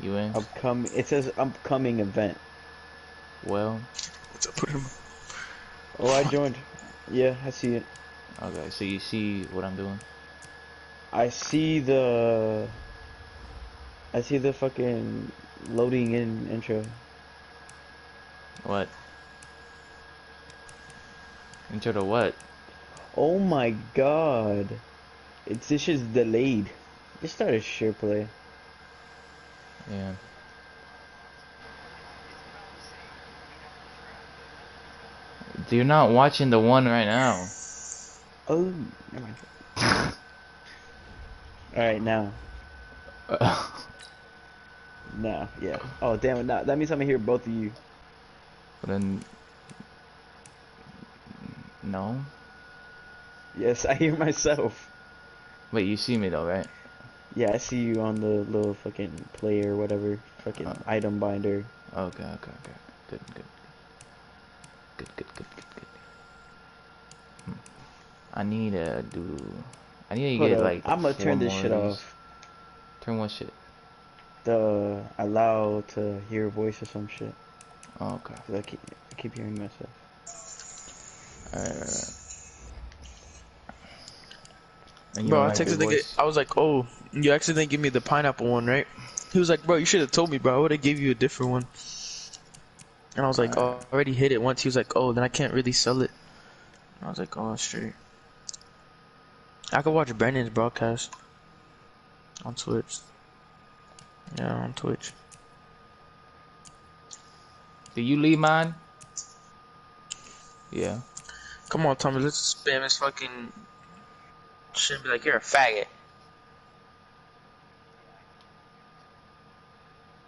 You in? Upcoming. It says upcoming event. Well, What's up with him? Oh, I joined. Yeah, I see it. okay. So you see what I'm doing? I see the. I see the fucking loading in intro. What? Intro to what? Oh my god. This shit's delayed. Just start a share play. Yeah. You're not watching the one right now. Oh, never mind. Alright, now. Now, yeah. Oh, damn it. Now, that means I'm gonna hear both of you. But then, no. Yes, I hear myself. Wait, you see me though, right? Yeah, I see you on the little fucking play or whatever. Uh, Fucking item binder. okay. Good. Hmm. I need to do. I need to Hold get up. like I'm gonna four turn this more of shit these. off. Turn what shit? The allow to hear voice or some shit. Oh, okay. Cause I keep hearing myself. Alright. And you Bro, don't I like your texted nigga. voice? I was like, oh, you accidentally give me the pineapple one, right? He was like, bro, you should have told me, bro. I would have gave you a different one. And I was like, Alright. oh, I already hit it once. He was like, oh, then I can't really sell it. And I was like, oh, straight. I could watch Brandon's broadcast on Twitch. Yeah, on Twitch. Did you leave mine? Yeah. Come on, Tommy, let's spam his fucking shit and be like, you're a faggot.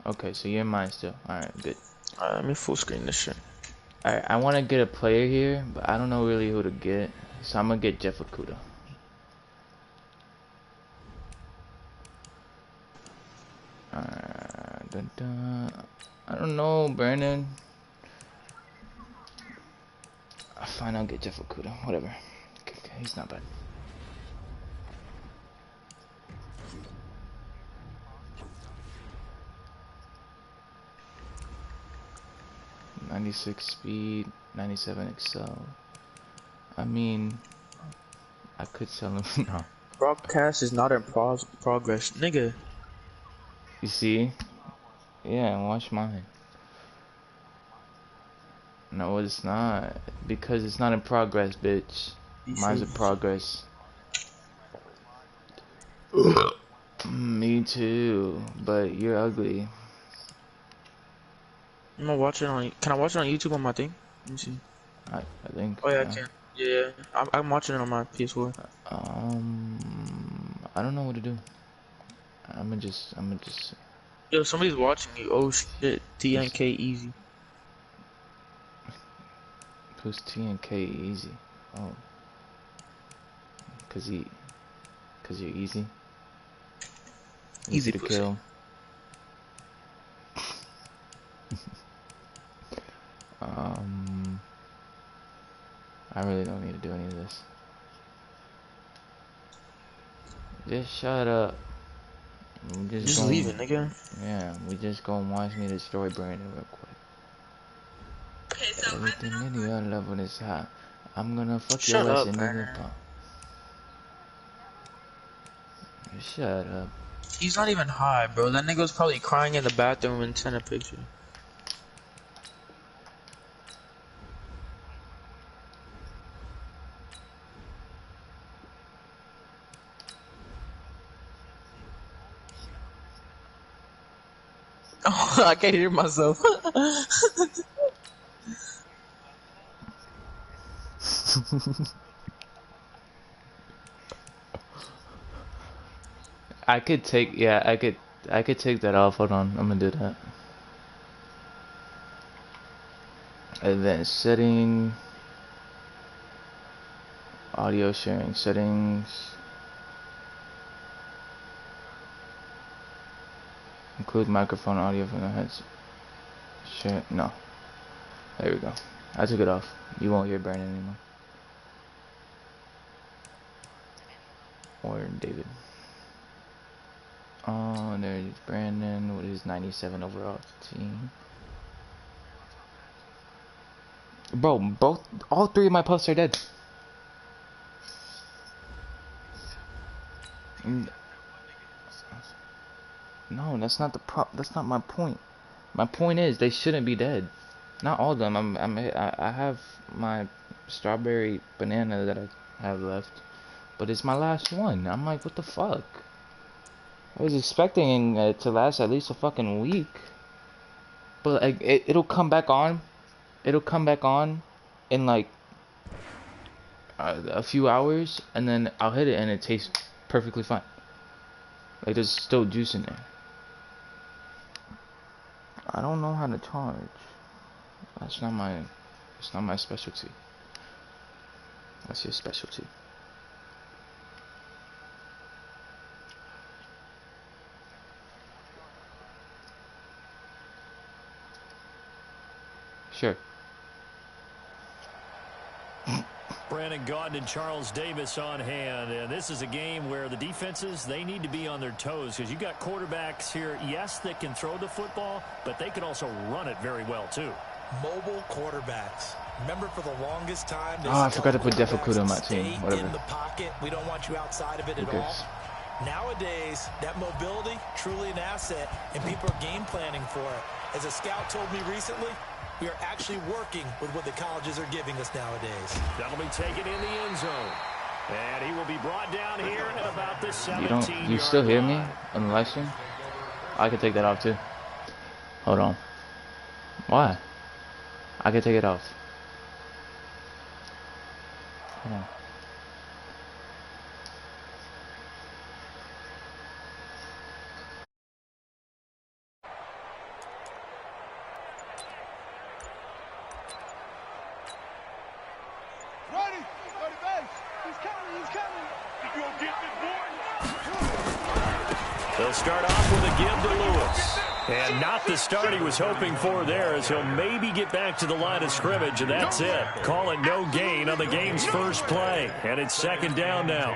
Okay, so you're in mine still. Alright, good. Let me full screen this shit. Alright, I want to get a player here, but I don't know really who to get. So I'm gonna get Jeff Okuda. Dun, dun. I don't know, Brandon. Fine, I'll get Jeff Okuda. Whatever. Okay, he's not bad. .96 speed, 97 excel. I mean, I could sell him now. Broadcast is not in progress. Nigga. You see? Yeah, watch mine. No, it's not. Because it's not in progress, bitch. Mine's in progress. Me too. But you're ugly. I'm gonna watch it on. Can I watch it on YouTube on my thing? Let me see. I think, Oh yeah, I yeah. can. Yeah, I'm watching it on my PS4. I don't know what to do. I'ma just. Yo, somebody's watching you. Oh shit, Who's, TNK easy. who's TNK easy? Oh, cause you're easy. Easy Easy to pussy. kill. Um, I really don't need to do any of this. Just shut up. We Just leave it, nigga. Yeah, we just gonna watch me destroy Brandon real quick. Okay, so Everything in your level is high. I'm gonna fuck shut your ass up, in the Brandon. pump. Shut up. He's not even high, bro. That nigga was probably crying in the bathroom and sent a picture. Oh, I can't hear myself. I could take, yeah, I could take that off. Hold on, I'm gonna do that. Advanced setting, audio sharing settings, include microphone audio from the headset. Share, no. There we go. I took it off. You won't hear Brandon anymore. Or David. Oh, there's Brandon with his 97 overall team. Bro, all three of my posts are dead. No, that's not that's not my point. My point is they shouldn't be dead. Not all of them. I have my strawberry banana that I have left, but it's my last one. I'm like, what the fuck? I was expecting it to last at least a fucking week, but like it'll come back on. It'll come back on in like a few hours, and then I'll hit it and it tastes perfectly fine. Like there's still juice in there. I don't know how to charge. That's not my specialty. That's your specialty. Sure. Brandon Gaudin and Charles Davis on hand, and this is a game where the defenses, they need to be on their toes because you've got quarterbacks here, yes, that can throw the football, but they can also run it very well too. Mobile quarterbacks. Remember, for the longest time, I forgot to put Defakuda on my team. Whatever. In the pocket, we don't want you outside of it at all. Nowadays, that mobility truly an asset, and people are game planning for it. As a scout told me recently, we are actually working with what the colleges are giving us nowadays. That'll be taken in the end zone. And he will be brought down here at about the 17-yard You still hear me line. on the live stream? I could take that off too. Hold on. Why? I could take it off. Hold on. They'll start off with a give to Lewis. And not the start he was hoping for there, as he'll maybe get back to the line of scrimmage, and that's it. Call it no gain on the game's first play. And it's second down now.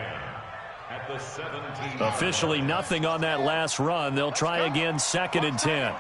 Officially nothing on that last run. They'll try again, second and 10.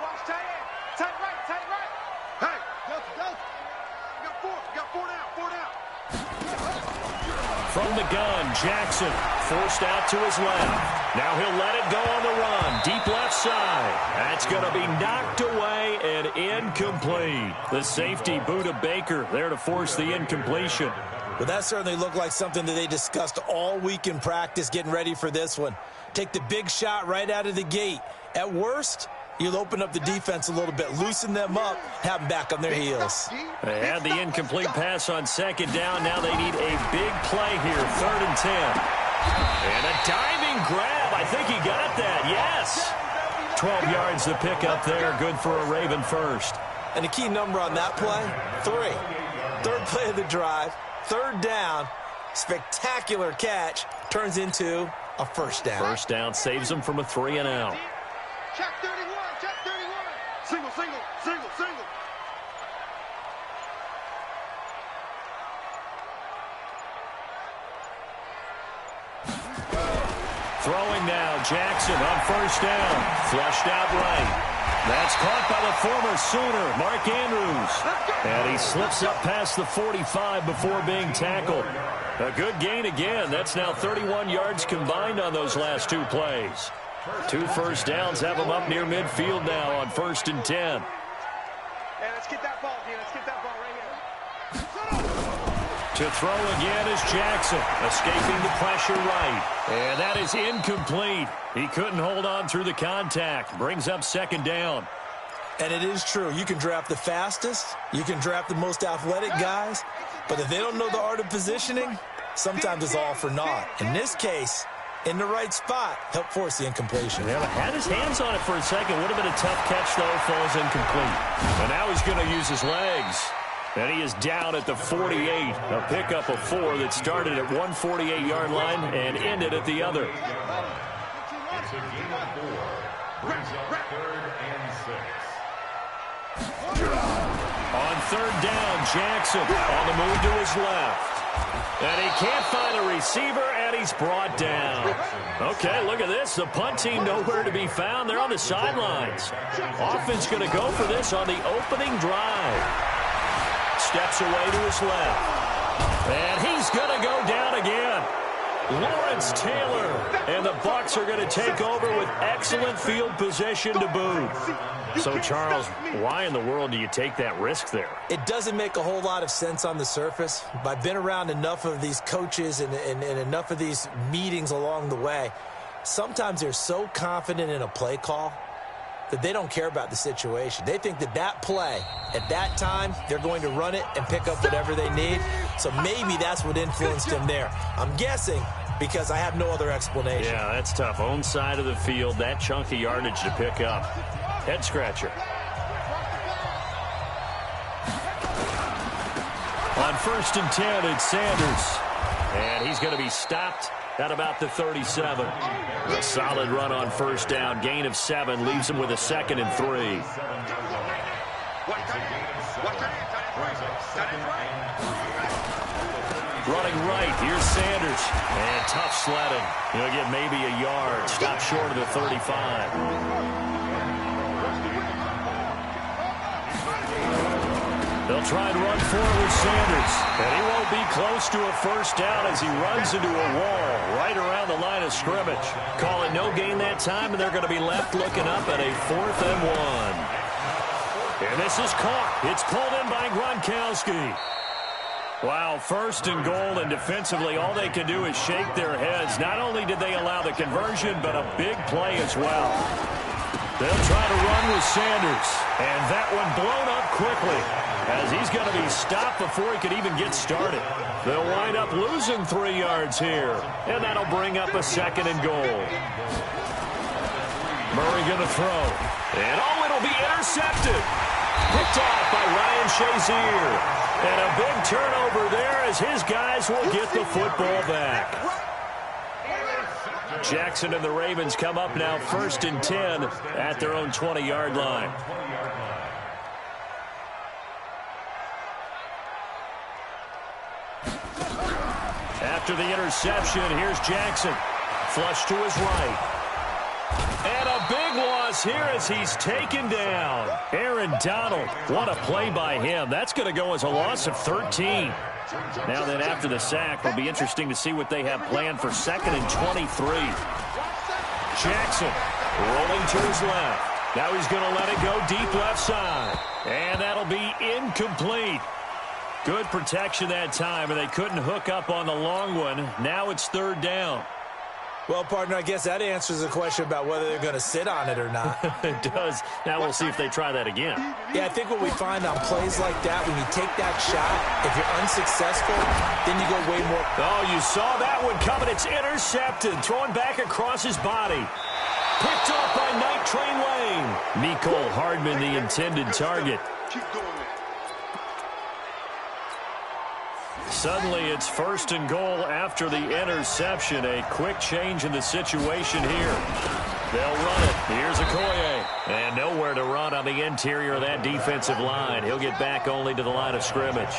From the gun, Jackson forced out to his left. Now he'll let it go on the run. Deep left side. That's going to be knocked away and incomplete. The safety, Buda Baker, there to force the incompletion. Well, that certainly looked like something that they discussed all week in practice getting ready for this one. Take the big shot right out of the gate. At worst, you'll open up the defense a little bit, loosen them up, have them back on their heels. They had the incomplete pass on second down. Now they need a big play here, third and 10. And a diving grab. I think he got that, yes. 12 yards to pick up there, good for a Raven first. And the key number on that play, 3. Third play of the drive, third down, spectacular catch, turns into a first down. First down saves them from a 3 and out. Check 31, check 31. Single, single, single, single. Throwing now, Jackson on first down. Flushed out right. That's caught by the former Sooner, Mark Andrews. And he slips up past the 45 before being tackled. A good gain again. That's now 31 yards combined on those last 2 plays. 2 first downs have them up near midfield now on first and 10. Hey, let's get that ball, dude. Let's get that ball right here. To throw again is Jackson, escaping the pressure right. And that is incomplete. He couldn't hold on through the contact. Brings up second down. And it is true. You can draft the fastest. You can draft the most athletic guys. But if they don't know the art of positioning, sometimes it's all for naught. In this case, in the right spot, help force the incompletion. Yeah, had his hands on it for a second. Would have been a tough catch, though. Falls incomplete. And now he's going to use his legs. And he is down at the 48. A pickup of 4 that started at 148-yard line and ended at the other. It's a game of 4. Brings up third and 6. On third down, Jackson on the move to his left. And he can't find a receiver, and he's brought down. Okay, look at this. The punt team nowhere to be found. They're on the sidelines. Offense going to go for this on the opening drive. Steps away to his left. And he's going to go down again. Lawrence Taylor. And the Bucs are going to take over with excellent field position to boot. So, Charles, why in the world do you take that risk there? It doesn't make a whole lot of sense on the surface. But I've been around enough of these coaches and enough of these meetings along the way. Sometimes they're so confident in a play call that they don't care about the situation. They think that play, at that time, they're going to run it and pick up whatever they need. So maybe that's what influenced him there. I'm guessing because I have no other explanation. Yeah, that's tough. Own side of the field, that chunk of yardage to pick up. Head scratcher. On 1st and 10, it's Sanders. And he's going to be stopped at about the 37. A solid run on 1st down. Gain of 7 leaves him with a 2nd and 3. Running right, here's Sanders. And tough sledding. He'll get maybe a yard. Stop short of the 35. They'll try and run for it with Sanders. And he won't be close to a 1st down as he runs into a wall right around the line of scrimmage. Call it no gain that time, and they're going to be left looking up at a 4th and 1. And this is caught. It's pulled in by Gronkowski. Wow, 1st and goal, and defensively all they can do is shake their heads. Not only did they allow the conversion, but a big play as well. They'll try to run with Sanders. And that one blown up quickly as he's going to be stopped before he could even get started. They'll wind up losing 3 yards here. And that'll bring up a 2nd and goal. Murray going to throw. And it'll be intercepted. Picked off by Ryan Shazier. And a big turnover there as his guys will get the football back. Jackson and the Ravens come up now 1st and 10 at their own 20-yard line. After the interception, here's Jackson. Flush to his right. And a big loss here as he's taken down. Aaron Donald, what a play by him. That's going to go as a loss of 13. Now then, after the sack, it'll be interesting to see what they have planned for 2nd and 23. Jackson rolling to his left. Now he's going to let it go deep left side. And that'll be incomplete. Good protection that time, and they couldn't hook up on the long one. Now it's 3rd down. Well, partner, I guess that answers the question about whether they're going to sit on it or not. It does. Now we'll see if they try that again. Yeah, I think what we find on plays like that, when you take that shot, if you're unsuccessful, then you go way more. Oh, you saw that one coming. It's intercepted. Throwing back across his body. Picked off by Night Train Lane. Mecole Hardman, the intended target. Suddenly, it's 1st and goal after the interception. A quick change in the situation here. They'll run it. Here's Okoye. And nowhere to run on the interior of that defensive line. He'll get back only to the line of scrimmage.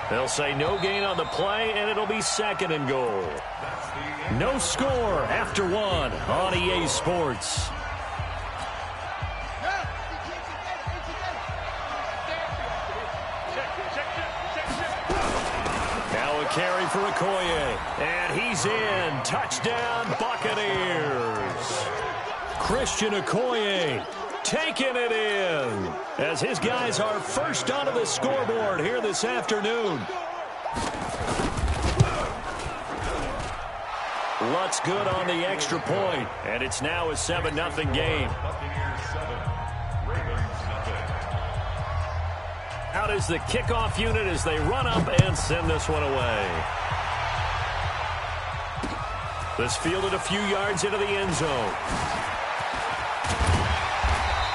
They'll say no gain on the play, and it'll be 2nd and goal. No score after 1 on EA Sports. Carry for Okoye, and he's in. Touchdown, Buccaneers. Christian Okoye taking it in as his guys are first onto the scoreboard here this afternoon. Lutz good on the extra point, and it's now a 7-0 game. Out is the kickoff unit as they run up and send this one away. This fielded a few yards into the end zone.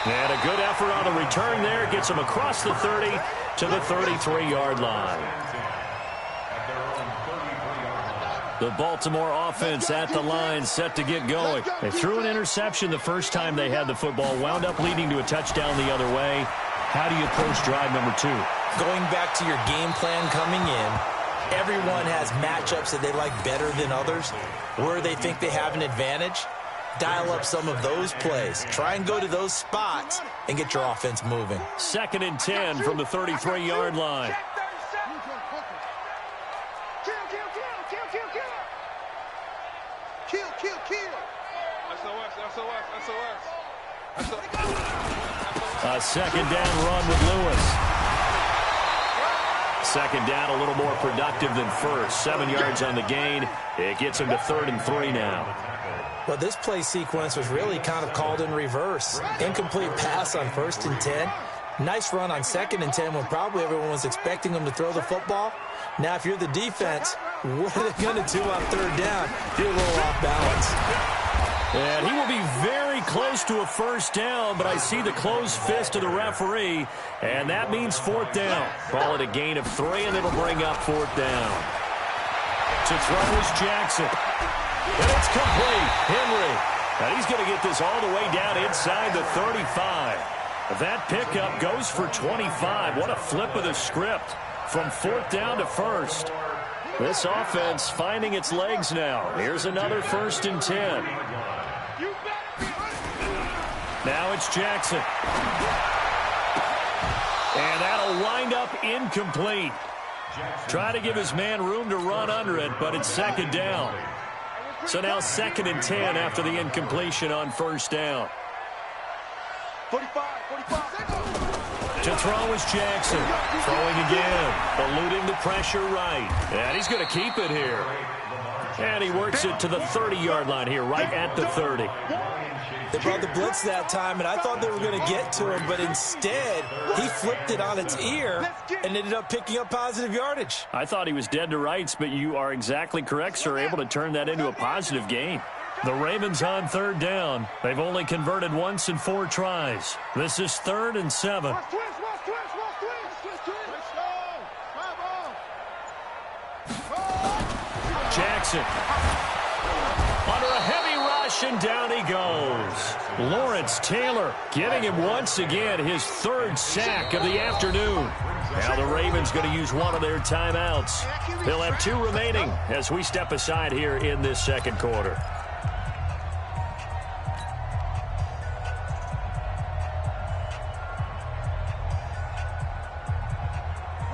And a good effort on the return there. Gets him across the 30 to the 33-yard line. The Baltimore offense at the line, set to get going. They threw an interception the first time they had the football, wound up leading to a touchdown the other way. How do you approach drive number 2? Going back to your game plan coming in, everyone has matchups that they like better than others, where they think they have an advantage. Dial up some of those plays. Try and go to those spots and get your offense moving. 2nd and 10 from the 33-yard line. A 2nd down run with Lewis. 2nd down, a little more productive than first. 7 yards on the gain. It gets him to 3rd and 3 now. Well, this play sequence was really kind of called in reverse. Incomplete pass on 1st and 10. Nice run on 2nd and 10 when probably everyone was expecting them to throw the football. Now, if you're the defense, what are they going to do on 3rd down? You're a little off balance. And he will be very close to a 1st down, but I see the closed fist of the referee, and that means 4th down. Call it a gain of 3, and it'll bring up 4th down. To throw is Jackson. And it's complete. Henry. And he's going to get this all the way down inside the 35. That pickup goes for 25. What a flip of the script from 4th down to 1st. This offense finding its legs now. Here's another 1st and 10. Now it's Jackson. And that'll wind up incomplete. Try to give his man room to run under it, but it's 2nd down. So now 2nd and 10 after the incompletion on 1st down. 45. To throw is Jackson. Throwing again. Eluding the pressure right. And he's going to keep it here. And he works it to the 30-yard line here, right at the 30. They brought the blitz that time, and I thought they were going to get to him, but instead, he flipped it on its ear and ended up picking up positive yardage. I thought he was dead to rights, but you are exactly correct, sir, able to turn that into a positive gain. The Ravens on 3rd down. They've only converted once in 4 tries. This is 3rd and 7. Jackson. Under a heavy rush, and down he goes. Lawrence Taylor getting him once again his 3rd sack of the afternoon. Now the Ravens going to use one of their timeouts. They'll have 2 remaining as we step aside here in this 2nd quarter.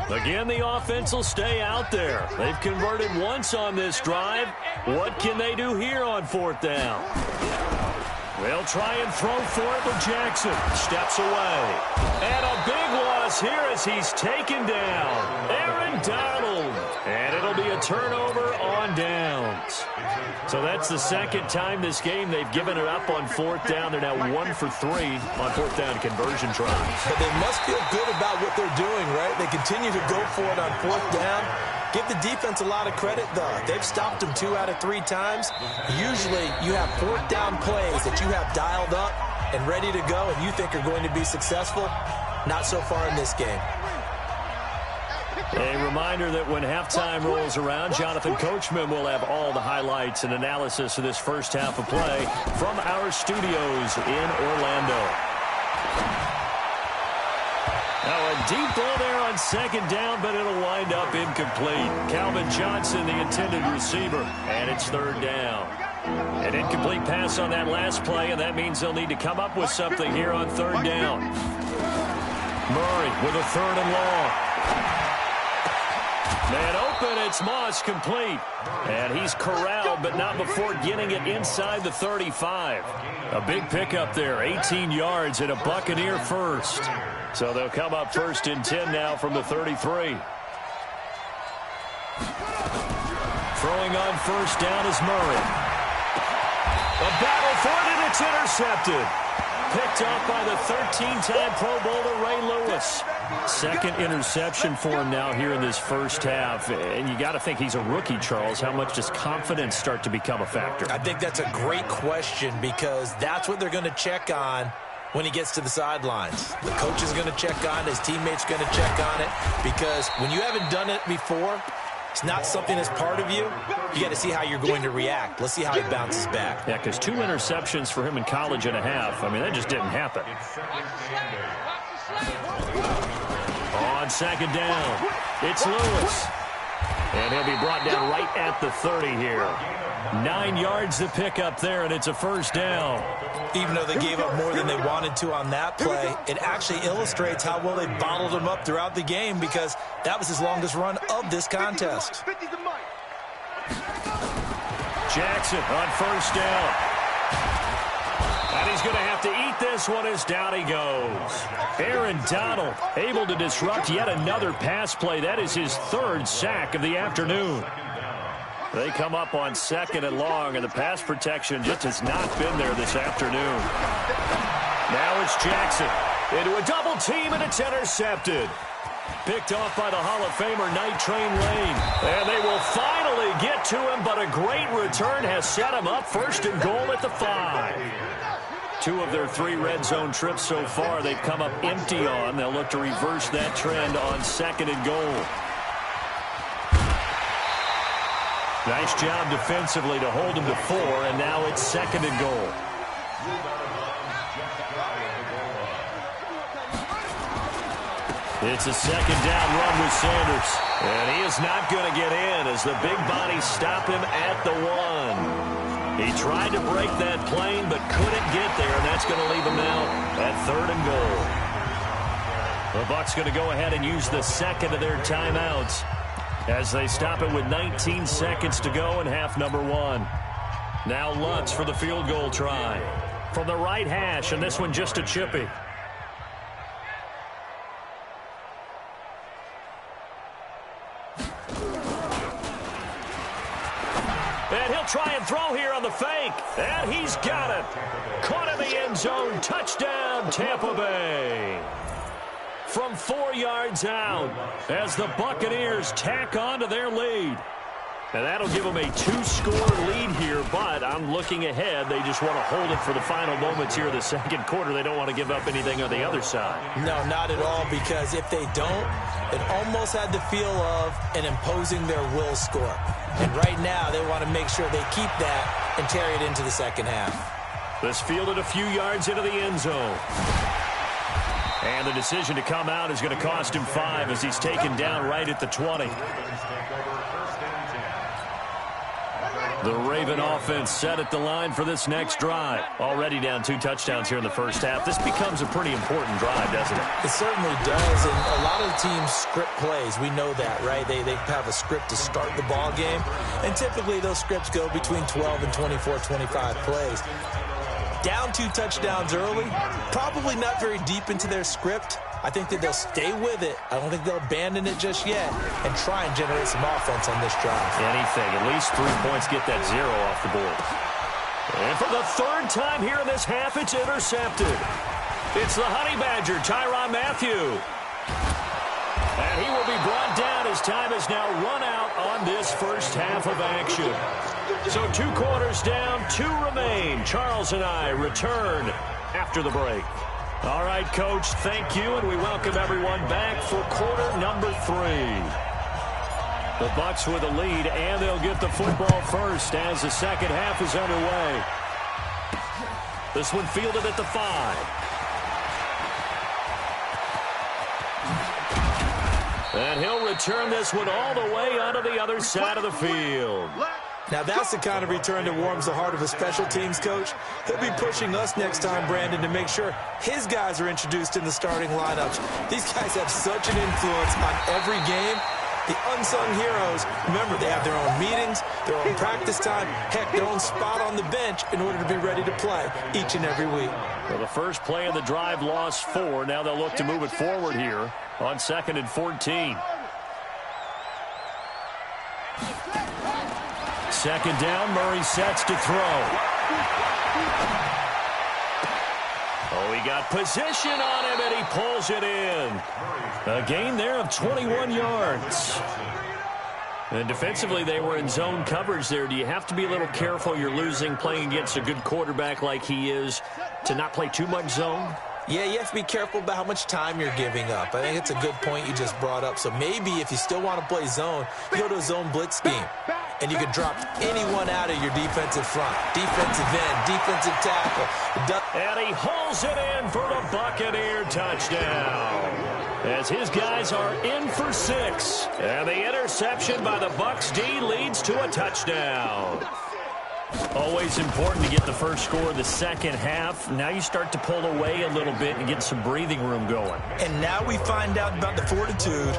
Again, the offense will stay out there. They've converted once on this drive. What can they do here on 4th down? They'll try and throw for it, but Jackson steps away. And a big loss here as he's taken down. Aaron Donald. And it'll be a turnover on downs. So that's the 2nd time this game they've given it up on 4th down. They're now 1 for 3 on 4th down conversion tries. But they must feel good about what they're doing, right? They continue to go for it on 4th down. Give the defense a lot of credit, though. They've stopped them 2 out of 3 times. Usually you have 4th down plays that you have dialed up and ready to go and you think are going to be successful. Not so far in this game. A reminder that when halftime rolls around, Jonathan Coachman will have all the highlights and analysis of this first half of play from our studios in Orlando. Now a deep ball there on 2nd down, but it'll wind up incomplete. Calvin Johnson, the intended receiver, and it's 3rd down. An incomplete pass on that last play, and that means they'll need to come up with something here on 3rd down. Murray with a 3rd and long. Man open, it's Moss, complete. And he's corralled, but not before getting it inside the 35. A big pickup there, 18 yards and a Buccaneer first. So they'll come up 1st and 10 now from the 33. Throwing on 1st down is Murray. A battle for it, and it's intercepted. Picked off by the 13-time Pro Bowler Ray Lewis. 2nd interception for him now here in this first half. And you got to think he's a rookie, Charles. How much does confidence start to become a factor? I think that's a great question because that's what they're going to check on when he gets to the sidelines. The coach is going to check on it. His teammates going to check on it because when you haven't done it before, it's not something that's part of you. You got to see how you're going to react. Let's see how he bounces back. Yeah, because 2 interceptions for him in college and a half. I mean, that just didn't happen. On 2nd down, it's Lewis. And he'll be brought down right at the 30 here. 9 yards to pick up there, and it's a first down. Even though they gave up more than they wanted to on that play, it actually illustrates how well they bottled him up throughout the game because that was his longest run of this contest. Jackson on first down. And he's going to have to eat this one as down he goes. Aaron Donald able to disrupt yet another pass play. That is his 3rd sack of the afternoon. They come up on 2nd and long, and the pass protection just has not been there this afternoon. Now it's Jackson into a double team, and it's intercepted. Picked off by the Hall of Famer Night Train Lane. And they will finally get to him, but a great return has set him up 1st and goal at the 5. 2 of their 3 red zone trips so far they've come up empty on. They'll look to reverse that trend on 2nd and goal. Nice job defensively to hold him to 4, and now it's 2nd and goal. It's a 2nd down run with Sanders. And he is not going to get in as the big bodies stop him at the 1. He tried to break that plane but couldn't get there, and that's going to leave him out at 3rd and goal. The Bucs going to go ahead and use the 2nd of their timeouts as they stop it with 19 seconds to go in half number 1. Now Lutz for the field goal try. From the right hash, and this one just a chippy. And he'll try and throw here on the fake. And he's got it. Caught in the end zone. Touchdown, Tampa Bay. From 4 yards out as the Buccaneers tack on to their lead. And that'll give them a 2-score lead here, but I'm looking ahead. They just want to hold it for the final moments here of the 2nd quarter. They don't want to give up anything on the other side. No, not at all, because if they don't, it almost had the feel of an imposing their will score. And right now, they want to make sure they keep that and carry it into the 2nd half. This fielded a few yards into the end zone. And the decision to come out is going to cost him 5 as he's taken down right at the 20. The Raven offense set at the line for this next drive. Already down 2 touchdowns here in the first half. This becomes a pretty important drive, doesn't it? It certainly does, and a lot of teams script plays. We know that, right? They have a script to start the ball game, and typically those scripts go between 12 and 24, 25 plays. Down 2 touchdowns early, probably not very deep into their script. I think that they'll stay with it. I don't think they'll abandon it just yet and try and generate some offense on this drive. Anything. At least 3 points, get that 0 off the board. And for the 3rd time here in this half, it's intercepted. It's the Honey Badger, Tyrann Mathieu. And he will be brought down as time is now run out on this first half of action. So 2 quarters down, 2 remain. Charles and I return after the break. All right, Coach, thank you, and we welcome everyone back for quarter number 3. The Bucs with a lead, and they'll get the football first as the 2nd half is underway. This one fielded at the 5. And he'll return this one all the way onto the other side of the field. Now, that's the kind of return that warms the heart of a special teams coach. He'll be pushing us next time, Brandon, to make sure his guys are introduced in the starting lineups. These guys have such an influence on every game. The unsung heroes, remember, they have their own meetings, their own practice time, heck, their own spot on the bench in order to be ready to play each and every week. Well, the first play of the drive lost 4. Now they'll look to move it forward here on 2nd and 14. 2nd down, Murray sets to throw. Oh, he got position on him, and he pulls it in. A gain there of 21 yards. And defensively, they were in zone coverage there. Do you have to be a little careful? You're losing, playing against a good quarterback like he is, to not play too much zone? Yeah, you have to be careful about how much time you're giving up. I think it's a good point you just brought up. So maybe if you still want to play zone, you go to a zone blitz scheme. And you can drop anyone out of your defensive front. Defensive end, defensive tackle. And he hauls it in for the Buccaneer touchdown. as his guys are in for 6. And the interception by the Bucs D leads to a touchdown. Always important to get the first score of the second half. Now you start to pull away a little bit and get some breathing room going. And now we find out about the fortitude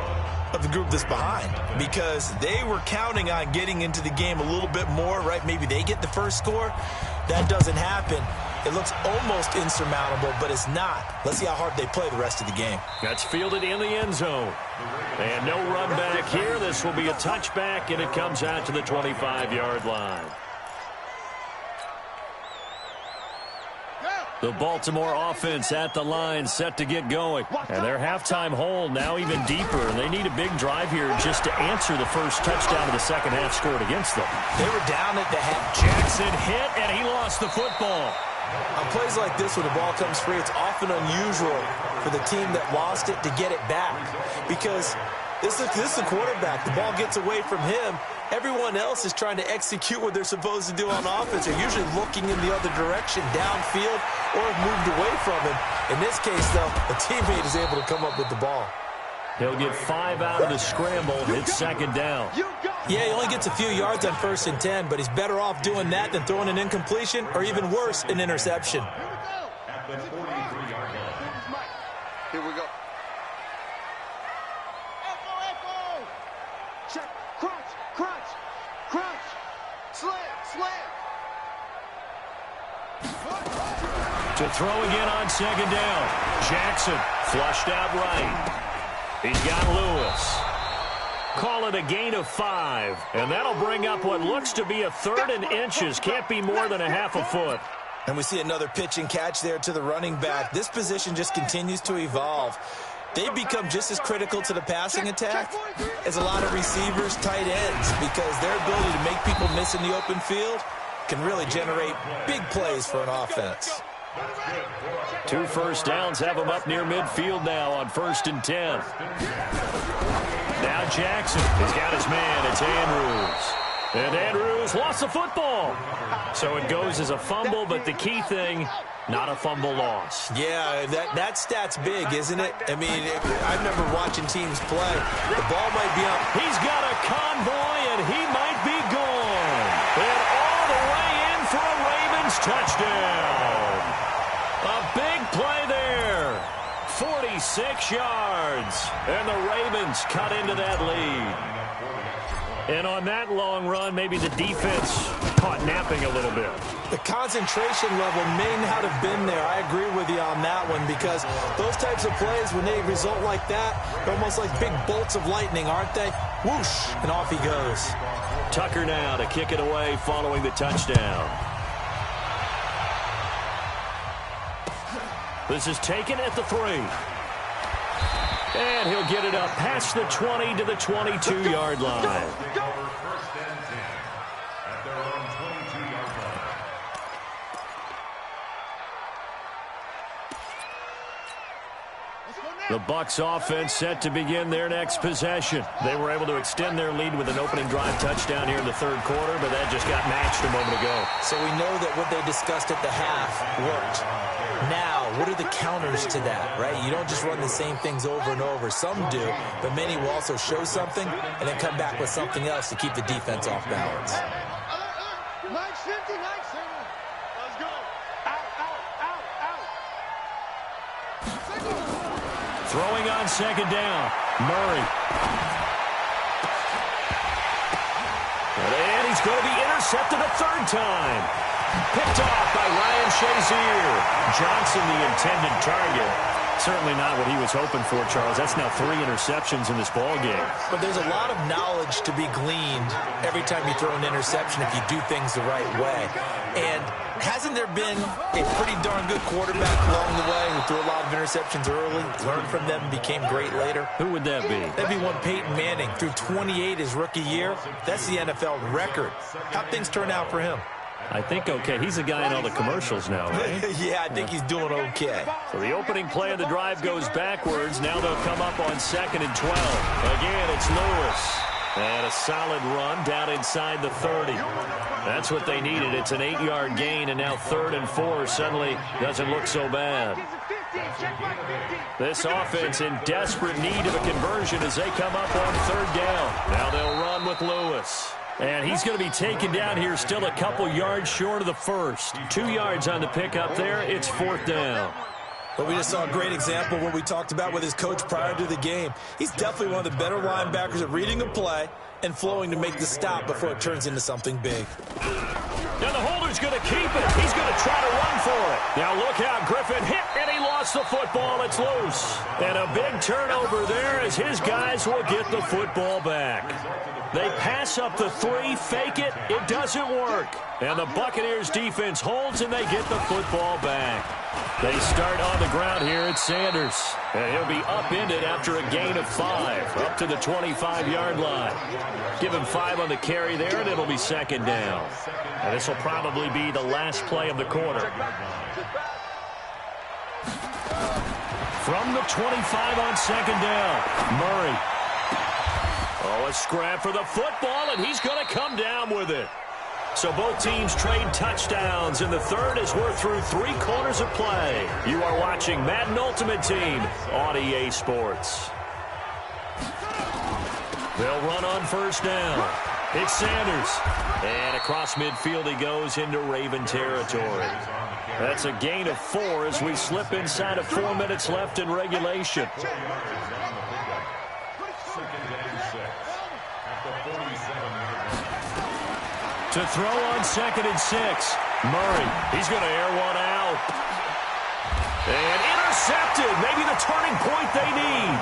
of the group that's behind, because they were counting on getting into the game a little bit more, right? Maybe they get the first score. That doesn't happen. It looks almost insurmountable, but it's not. Let's see how hard they play the rest of the game. That's fielded in the end zone. And no run back here. This will be a touchback, and it comes out to the 25-yard line. The Baltimore offense at the line, set to get going. And their halftime hold now even deeper. They need a big drive here just to answer the first touchdown of the second half scored against them. They were down at the half. Jackson hit, and he lost the football. On plays like this, when the ball comes free, it's often unusual for the team that lost it to get it back. Because this is the quarterback. The ball gets away from him. Everyone else is trying to execute what they're supposed to do on offense. They're usually looking in the other direction, downfield, or have moved away from him. In this case, though, a teammate is able to come up with the ball. He'll get 5 out of the scramble. It's second down. Yeah, he only gets a few yards on 1st and 10, but he's better off doing that than throwing an incompletion, or even worse, an interception. At the 43-yard line. Here we go. Check. Crunch. Slam. To throw again on second down. Jackson flushed out right. He's got Lewis. Call it a gain of 5. And that'll bring up what looks to be a 3rd and inches. Can't be more than a half a foot. And we see another pitch and catch there to the running back. This position just continues to evolve. They become just as critical to the passing attack as a lot of receivers, tight ends, because their ability to make people miss in the open field can really generate big plays for an offense. 2 first downs have him up near midfield now on 1st and 10. Now Jackson has got his man. It's Andrews. And Andrews lost the football. So it goes as a fumble, but the key thing, not a fumble loss. Yeah, that stat's big, isn't it? I mean, I remember watching teams play. The ball might be up. He's got a convoy, and he might be gone. And all the way in for a Ravens touchdown. A big play there. 46 yards. And the Ravens cut into that lead. And on that long run, maybe the defense caught napping a little bit. The concentration level may not have been there. I agree with you on that one, because those types of plays, when they result like that, they're almost like big bolts of lightning, aren't they? Whoosh, and off he goes. Tucker now to kick it away following the touchdown. This is taken at the 3. And he'll get it up past the 20 to the 22-yard line. First and 10 at their own 22-yard line. The Bucs offense set to begin their next possession. They were able to extend their lead with an opening drive touchdown here in the 3rd quarter, but that just got matched a moment ago. So we know that what they discussed at the half worked. Now, what are the counters to that, right? You don't just run the same things over and over. Some do, but many will also show something and then come back with something else to keep the defense off balance. Nice 50, nice 70. Let's go. Out. Throwing on second down, Murray. And he's going to be intercepted a 3rd time. Picked off by Ryan Shazier. Johnson, the intended target. Certainly not what he was hoping for, Charles. That's now 3 interceptions in this ball game. But there's a lot of knowledge to be gleaned every time you throw an interception if you do things the right way. And hasn't there been a pretty darn good quarterback along the way who threw a lot of interceptions early, learned from them, and became great later? Who would that be? That'd be one Peyton Manning. Threw 28 his rookie year. That's the NFL record. How'd things turn out for him? I think okay. He's the guy in all the commercials now, right? Yeah, I think he's doing okay. So the opening play of the drive goes backwards. Now they'll come up on 2nd and 12. Again, it's Lewis. And a solid run down inside the 30. That's what they needed. It's an 8-yard gain, and now 3rd and 4 suddenly doesn't look so bad. This offense in desperate need of a conversion as they come up on third down. Now they'll run with Lewis. And he's going to be taken down here still a couple yards short of the first. 2 yards on the pickup there. It's fourth down. But we just saw a great example of what we talked about with his coach prior to the game. He's definitely one of the better linebackers at reading a play and flowing to make the stop before it turns into something big. Now the holder's going to keep it. He's going to try to run for it. Now look out. Griffin hit, and he lost the football. It's loose. And a big turnover there as his guys will get the football back. They pass up the 3, fake it. It doesn't work. And the Buccaneers defense holds, and they get the football back. They start on the ground here at Sanders. And he'll be upended after a gain of 5, up to the 25-yard line. Give him 5 on the carry there, and it'll be second down. And this will probably be the last play of the quarter. From the 25 on second down, Murray. Oh, a scrap for the football, and he's going to come down with it. So both teams trade touchdowns in the third as we're through 3 quarters of play. You are watching Madden Ultimate Team on EA Sports. They'll run on first down. It's Sanders. And across midfield he goes into Raven territory. That's a gain of 4 as we slip inside of 4 minutes left in regulation. To throw on 2nd and 6. Murray, he's going to air one out. And intercepted. Maybe the turning point they need.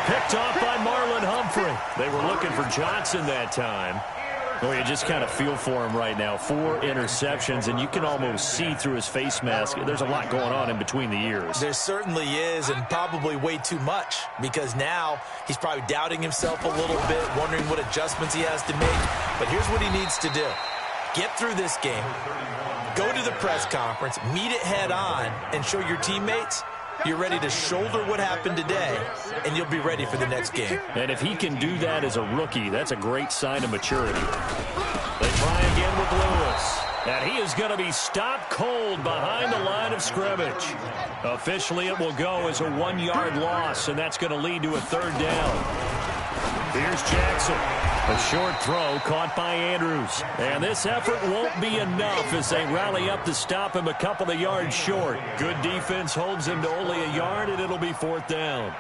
Picked off by Marlon Humphrey. They were looking for Johnson that time. Well, you just kind of feel for him right now. 4 interceptions, and you can almost see through his face mask. There's a lot going on in between the ears. There certainly is, and probably way too much, because now he's probably doubting himself a little bit, wondering what adjustments he has to make. But here's what he needs to do. Get through this game, go to the press conference, meet it head on, and show your teammates you're ready to shoulder what happened today, and you'll be ready for the next game. And if he can do that as a rookie, that's a great sign of maturity. They try again with Lewis. And he is going to be stopped cold behind the line of scrimmage. Officially, it will go as a 1-yard loss, and that's going to lead to a third down. Here's Jackson. A short throw caught by Andrews. And this effort won't be enough as they rally up to stop him a couple of yards short. Good defense holds him to only a yard, and it'll be fourth down.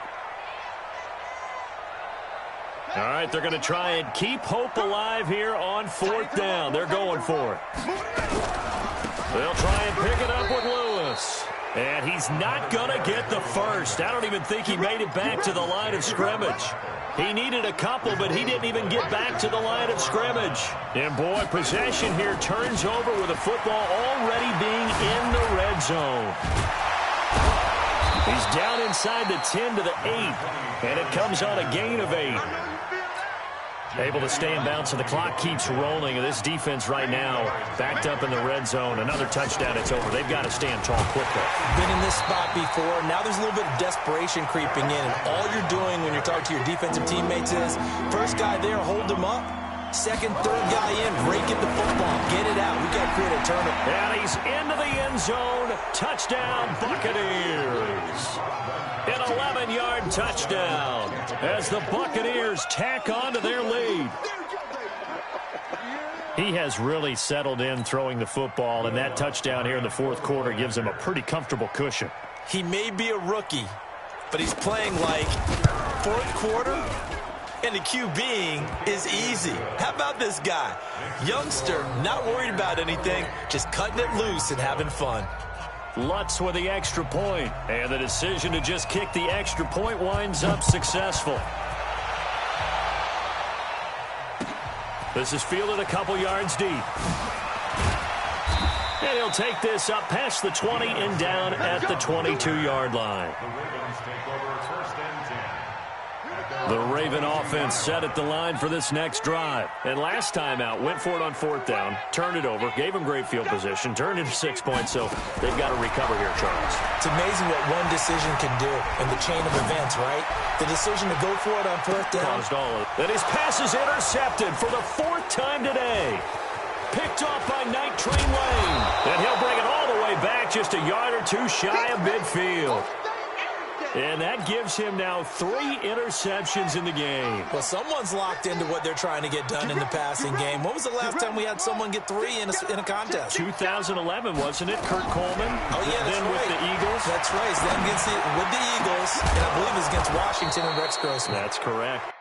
All right, they're going to try and keep hope alive here on fourth down. They're going for it. They'll try and pick it up with Lewis. And he's not going to get the first. I don't even think he made it back to the line of scrimmage. He needed a couple, but he didn't even get back to the line of scrimmage. And, boy, possession here turns over with the football already being in the red zone. He's down inside the 10 to the 8, and it comes on a gain of 8. Able to stay in bounds, so the clock keeps rolling. And this defense right now backed up in the red zone. Another touchdown, it's over. They've got to stand tall quickly. Been in this spot before. Now there's a little bit of desperation creeping in. And all you're doing when you're talking to your defensive teammates is, first guy there, hold him up. Second, third guy in, break it the football. Get it out. We got to create a turnover. And he's into the end zone. Touchdown, Buccaneers. An 11-yard touchdown as the Buccaneers tack on to their lead. He has really settled in throwing the football, and that touchdown here in the fourth quarter gives him a pretty comfortable cushion. He may be a rookie, but he's playing like fourth quarter, and the QBing is easy. How about this guy? Youngster, not worried about anything, just cutting it loose and having fun. Lutz with the extra point, and the decision to just kick the extra point winds up successful. This is fielded a couple yards deep. And he'll take this up past the 20 and down at the 22-yard line. The Raven offense set at the line for this next drive. And last time out, went for it on fourth down, turned it over, gave him great field position, turned into 6 points, so they've got to recover here, Charles. It's amazing what one decision can do in the chain of events, right? The decision to go for it on fourth down. Caused all of it. And his pass is intercepted for the 4th time today. Picked off by Night Train Lane. And he'll bring it all all the way back just a yard or two shy of midfield. And that gives him now 3 interceptions in the game. Well, someone's locked into what they're trying to get done in the passing game. When was the last time we had someone get 3 in a contest? 2011, wasn't it, Kurt Coleman? Oh, yeah, that's then right. with the Eagles. That's right. Then with the Eagles, and I believe it's against Washington and Rex Grossman. That's correct.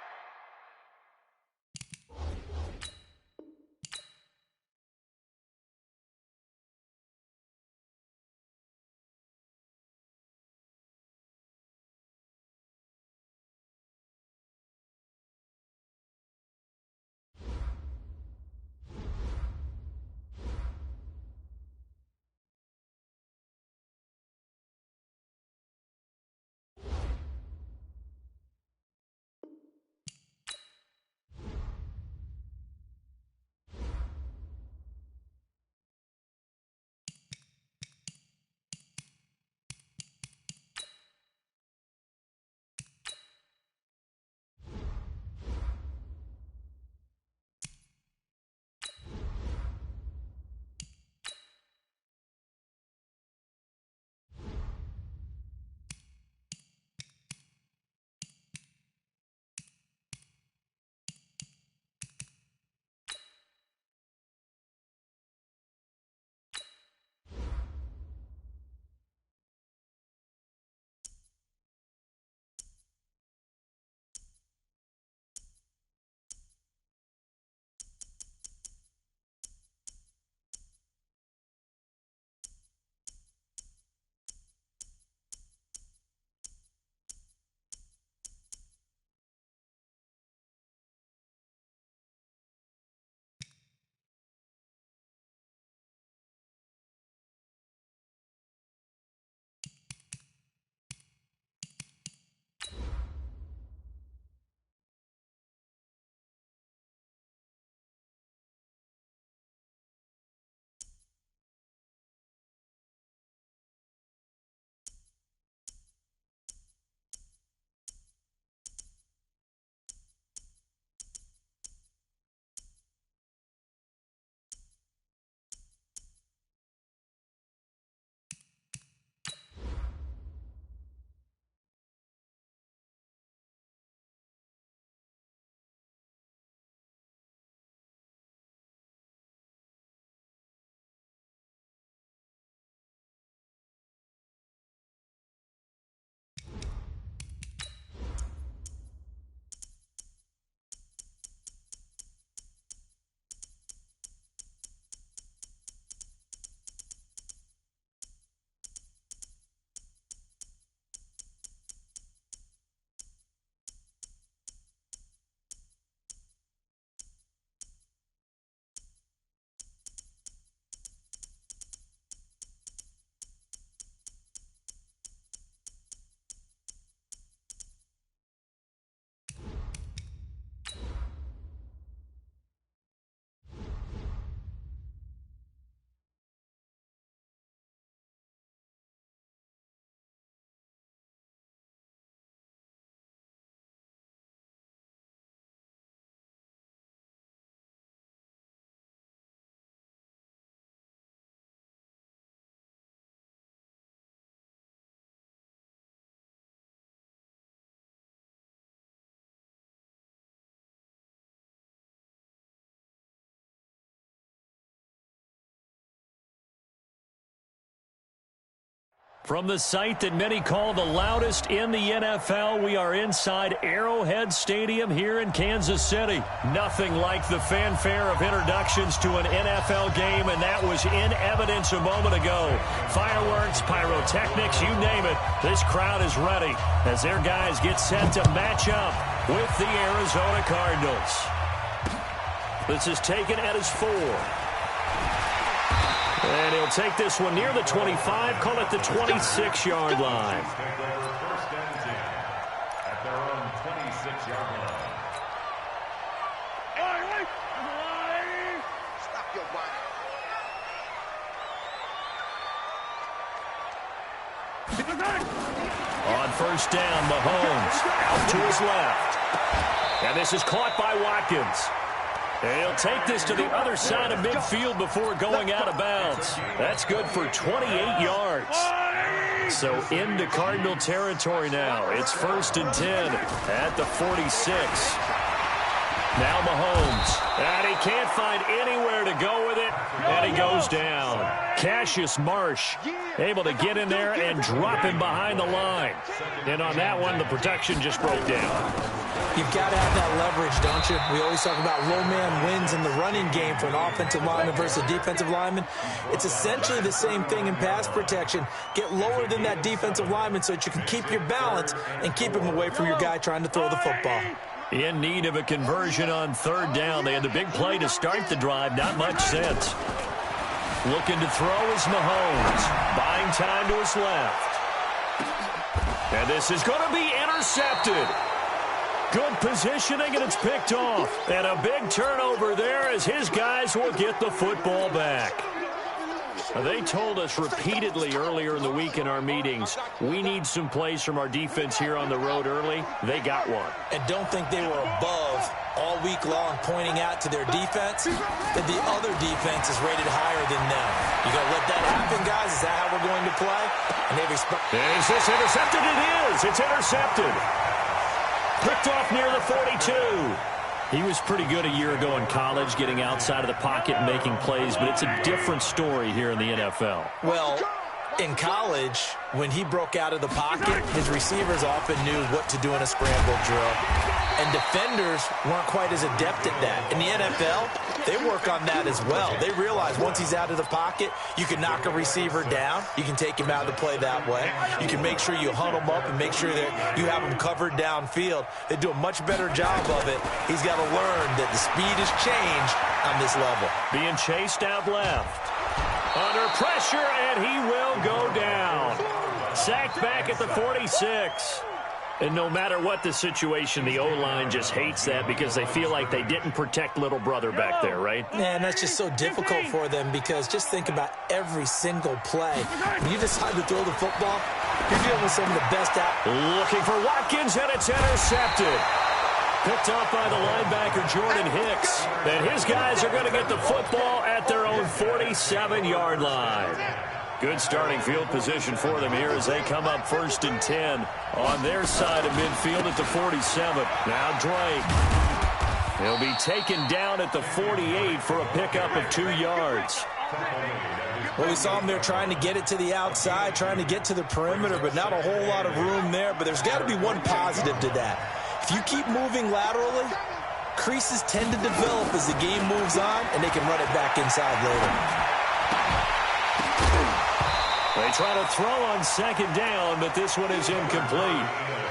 From the site that many call the loudest in the NFL, we are inside Arrowhead Stadium here in Kansas City. Nothing like the fanfare of introductions to an NFL game, and that was in evidence a moment ago. Fireworks, pyrotechnics, you name it. This crowd is ready as their guys get set to match up with the Arizona Cardinals. This is taken at his 4. And he'll take this one near the 25, call it the 26-yard line. At their own 26-yard line. Stop your whining. On first down, Mahomes out to his left. And this is caught by Watkins. He'll take this to the other side of midfield before going out of bounds. That's good for 28 yards. So into Cardinal territory now. It's 1st and 10 at the 46. Now Mahomes, and he can't find anywhere to go with it, and he goes down. Cassius Marsh able to get in there and drop him behind the line. And on that one, the protection just broke down. You've got to have that leverage, don't you? We always talk about low man wins in the running game for an offensive lineman versus a defensive lineman. It's essentially the same thing in pass protection. Get lower than that defensive lineman so that you can keep your balance and keep him away from your guy trying to throw the football. In need of a conversion on 3rd down. They had the big play to start the drive. Not much sense. Looking to throw is Mahomes. Buying time to his left. And this is going to be intercepted. Good positioning, and it's picked off. And a big turnover there as his guys will get the football back. They told us repeatedly earlier in the week in our meetings, we need some plays from our defense here on the road early. They got one. And don't think they were above all week long pointing out to their defense that the other defense is rated higher than them. You going to let that happen, guys? Is that how we're going to play? And they've is this intercepted? It is. It's intercepted. Picked off near the 42. He was pretty good a year ago in college, getting outside of the pocket and making plays, but it's a different story here in the NFL. Well, in college, when he broke out of the pocket, his receivers often knew what to do in a scramble drill. And defenders weren't quite as adept at that. In the NFL, they work on that as well. They realize once he's out of the pocket, you can knock a receiver down. You can take him out of the play that way. You can make sure you hunt him up and make sure that you have him covered downfield. They do a much better job of it. He's got to learn that the speed has changed on this level. Being chased out left. Under pressure, and he will go down. Sacked back at the 46. And no matter what the situation, the O-line just hates that because they feel like they didn't protect little brother back there, right? Man, that's just so difficult for them because just think about every single play. When you decide to throw the football, you're dealing with some of the best out. Looking for Watkins, and it's intercepted. Picked off by the linebacker, Jordan Hicks. And his guys are going to get the football at their own 47-yard line. Good starting field position for them here as they come up 1st and 10 on their side of midfield at the 47. Now Drake. He'll be taken down at the 48 for a pickup of 2 yards. Well, we saw him there trying to get it to the outside, trying to get to the perimeter, but not a whole lot of room there. But there's got to be one positive to that. If you keep moving laterally, creases tend to develop as the game moves on, and they can run it back inside later. They try to throw on 2nd down, but this one is incomplete.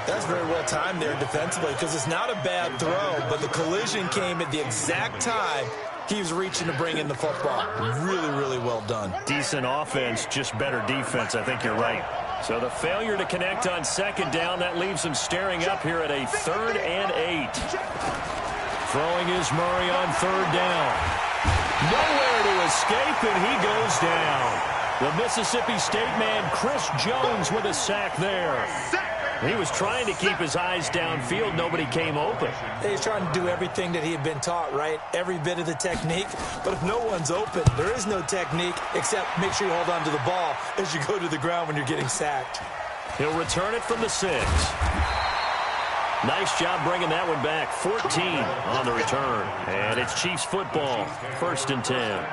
That's very well timed there defensively because it's not a bad throw, but the collision came at the exact time he was reaching to bring in the football. Really, really well done. Decent offense, just better defense. I think you're right. So the failure to connect on 2nd down, that leaves them staring up here at a 3rd and 8. Throwing is Murray on 3rd down. Nowhere to escape, and he goes down. The Mississippi State man, Chris Jones, with a sack there. He was trying to keep his eyes downfield. Nobody came open. He's trying to do everything that he had been taught, right? Every bit of the technique. But if no one's open, there is no technique except make sure you hold on to the ball as you go to the ground when you're getting sacked. He'll return it from the 6. Nice job bringing that one back. 14 on the return. And it's Chiefs football. 1st and 10.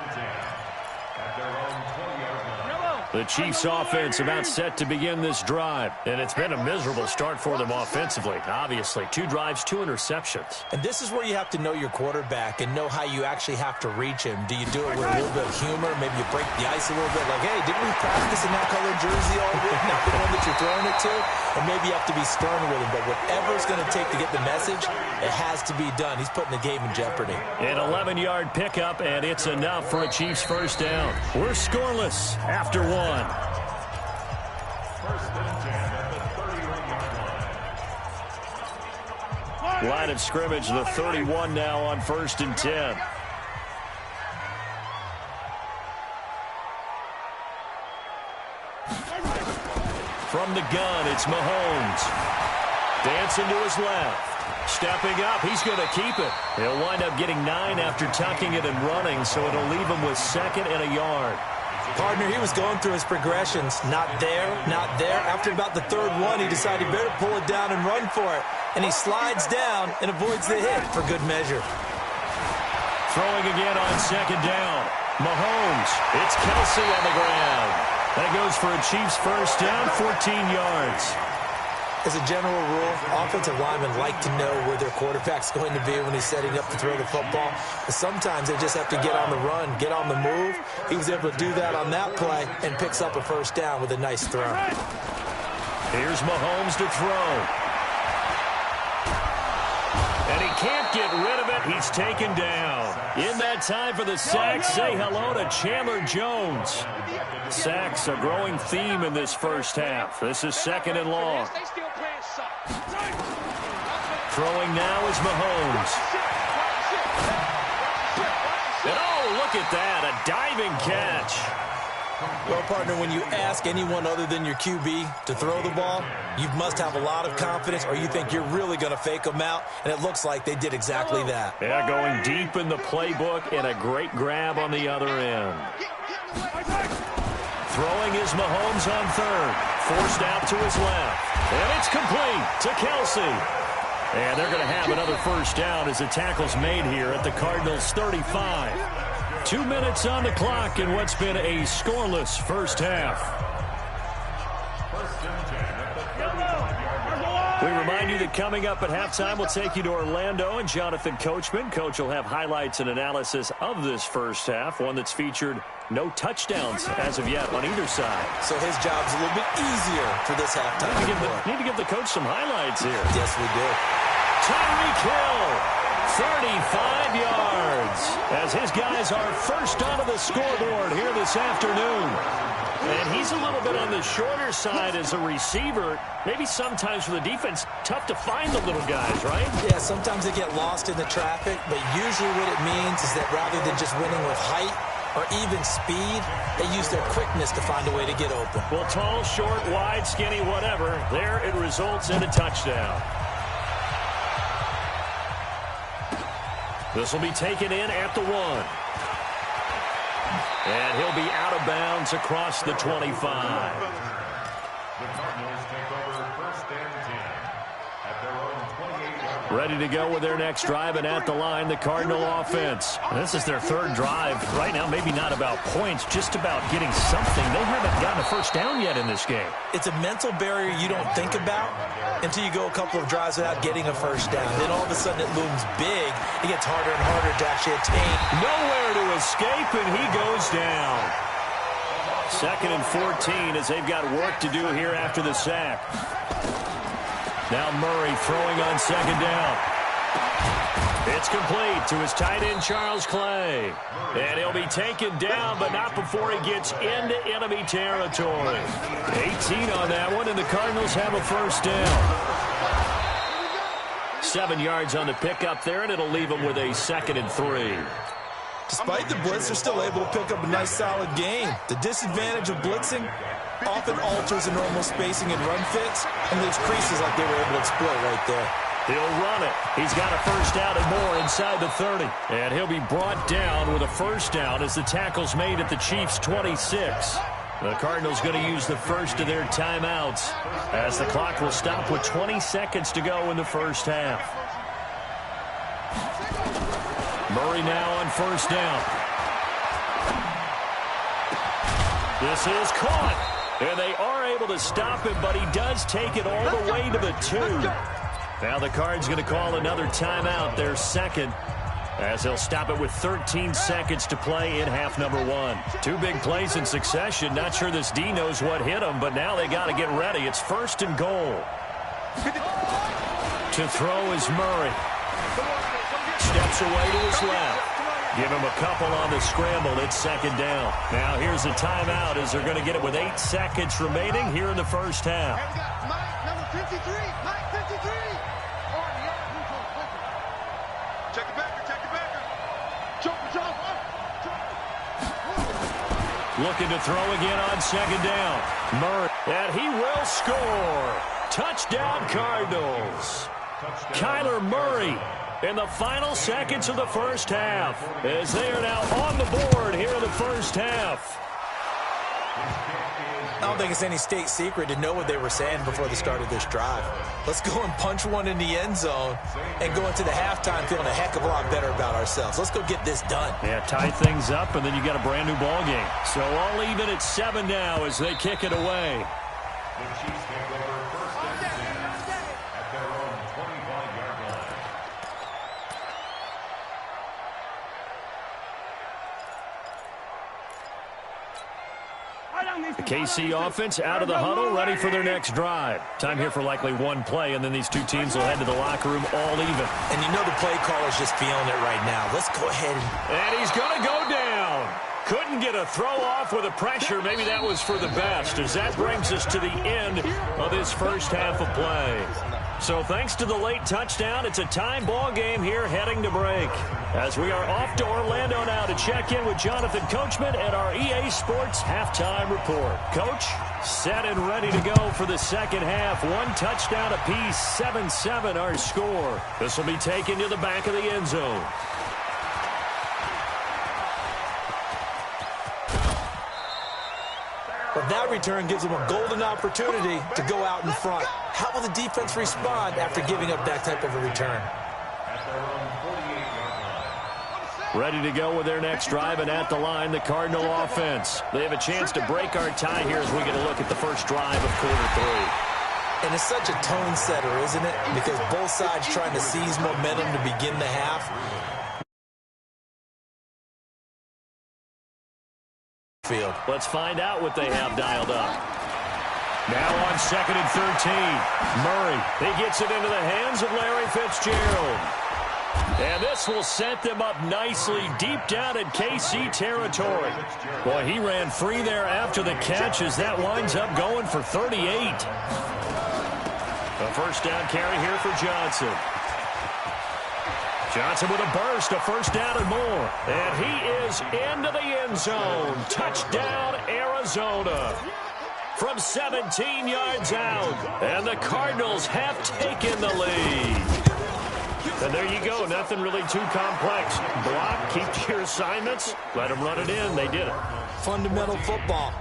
The Chiefs offense about set to begin this drive. And it's been a miserable start for them offensively. Obviously, 2 drives, 2 interceptions. And this is where you have to know your quarterback and know how you actually have to reach him. Do you do it with a little bit of humor? Maybe you break the ice a little bit. Like, hey, didn't we practice in that color jersey all week? Not the one that you're throwing it to? Or maybe you have to be stern with him. But whatever it's going to take to get the message, it has to be done. He's putting the game in jeopardy. An 11-yard pickup, and it's enough for a Chiefs 1st down. We're scoreless after 1. Line of scrimmage, the 31 now on 1st and 10. From the gun, it's Mahomes. Dancing to his left. Stepping up, he's going to keep it. He'll wind up getting 9 after tucking it and running, so it'll leave him with 2nd and a yard. Partner, he was going through his progressions. Not there, not there. After about the 3rd one, he decided he better pull it down and run for it. And he slides down and avoids the hit for good measure. Throwing again on 2nd down. Mahomes, it's Kelsey on the ground. That goes for a Chiefs first down, 14 yards. As a general rule, offensive linemen like to know where their quarterback's going to be when he's setting up to throw the football. But sometimes they just have to get on the run, get on the move. He was able to do that on that play and picks up a first down with a nice throw. Here's Mahomes to throw. And he can't get rid of it. He's taken down. In that time for the sack, say hello to Chandler Jones. Sacks a growing theme in this first half. This is 2nd and long. Throwing now is Mahomes. And oh, look at that, a diving catch. Well, partner, when you ask anyone other than your QB to throw the ball, you must have a lot of confidence or you think you're really going to fake them out, and it looks like they did exactly that. Yeah, going deep in the playbook and a great grab on the other end. Throwing is Mahomes on 3rd. Forced out to his left. And it's complete to Kelsey. And they're going to have another first down as the tackle's made here at the Cardinals' 35. 2 minutes on the clock in what's been a scoreless first half. We remind you that coming up at halftime, we'll take you to Orlando and Jonathan Coachman. Coach will have highlights and analysis of this first half, one that's featured no touchdowns as of yet on either side. So his job's a little bit easier for this halftime. Need to give the coach some highlights here. Yes, we do. Tyreek Hill, 35 yards, as his guys are first onto the scoreboard here this afternoon. And he's a little bit on the shorter side as a receiver. Maybe sometimes for the defense, tough to find the little guys, right? Yeah, sometimes they get lost in the traffic, but usually what it means is that rather than just winning with height or even speed, they use their quickness to find a way to get open. Well, tall, short, wide, skinny, whatever, there it results in a touchdown. This will be taken in at the 1. And he'll be out of bounds across the 25. The Cardinals take over 1st and 10 at their own 28-yard line. Ready to go with their next drive, and at the line, the Cardinal offense. This is their 3rd drive. Right now, maybe not about points, just about getting something. They haven't gotten a first down yet in this game. It's a mental barrier you don't think about until you go a couple of drives without getting a first down. Then all of a sudden it looms big. It gets harder and harder to actually attain. Nowhere to escape, and he goes down. 2nd and 14 as they've got work to do here after the sack. Now Murray throwing on 2nd down. It's complete to his tight end, Charles Clay. And he'll be taken down, but not before he gets into enemy territory. 18 on that one, and the Cardinals have a first down. 7 yards on the pickup there, and it'll leave them with a 2nd and 3. Despite the blitz, they're still able to pick up a nice, solid gain. The disadvantage of blitzing often alters the normal spacing and run fits and leaves creases like they were able to exploit right there. He'll run it. He's got a first down and more inside the 30. And he'll be brought down with a first down as the tackle's made at the Chiefs' 26. The Cardinals going to use the first of their timeouts as the clock will stop with 20 seconds to go in the first half. Murray now on first down. This is caught. And they are able to stop him, but he does take it all the way to the 2. Now the Cards going to call another timeout, their 2nd, as they'll stop it with 13 seconds to play in half number 1. 2 big plays in succession. Not sure this D knows what hit him, but now they got to get ready. It's 1st and goal. To throw is Murray. Steps away to his left. Give him a couple on the scramble. It's 2nd down. Now here's a timeout as they're going to get it with 8 seconds remaining here in the first half. Number 53, Mike 53. Check it back. Jump. Looking to throw again on 2nd down. Murray, and he will score. Touchdown, Cardinals. Kyler Murray in the final seconds of the first half, as they are now on the board here in the first half. I don't think it's any state secret to know what they were saying before the start of this drive. Let's go and punch one in the end zone and go into the halftime feeling a heck of a lot better about ourselves. Let's go get this done. Yeah, tie things up, and then you got a brand new ball game. So all even at 7 now as they kick it away. The Chiefs take over first and 10 at their own 25-yard line. The KC offense out of the huddle, ready for their next drive. Time here for likely one play, and then these two teams will head to the locker room all even. And you know the play caller's just feeling it right now. Let's go ahead And he's going to go down. Couldn't get a throw off with the pressure. Maybe that was for the best, as that brings us to the end of this first half of play. So thanks to the late touchdown, it's a tie ball game here heading to break. As we are off to Orlando now to check in with Jonathan Coachman at our EA Sports Halftime Report. Coach, set and ready to go for the second half. One touchdown apiece, 7-7 our score. This will be taken to the back of the end zone. But that return gives them a golden opportunity to go out in front. How will the defense respond after giving up that type of a return? Ready to go with their next drive, and at the line, the Cardinal offense. They have a chance to break our tie here as we get a look at the first drive of quarter 3. And it's such a tone setter, isn't it? Because both sides trying to seize momentum to begin the half. Field. Let's find out what they have dialed up. Now on 2nd and 13. Murray, he gets it into the hands of Larry Fitzgerald. And this will set them up nicely deep down in KC territory. Boy, he ran free there after the catch as that winds up going for 38. A first down carry here for Johnson. Johnson with a burst, a first down and more. And he is into the end zone. Touchdown, Arizona. From 17 yards out. And the Cardinals have taken the lead. And there you go. Nothing really too complex. Block, keep your assignments. Let them run it in. They did it. Fundamental football.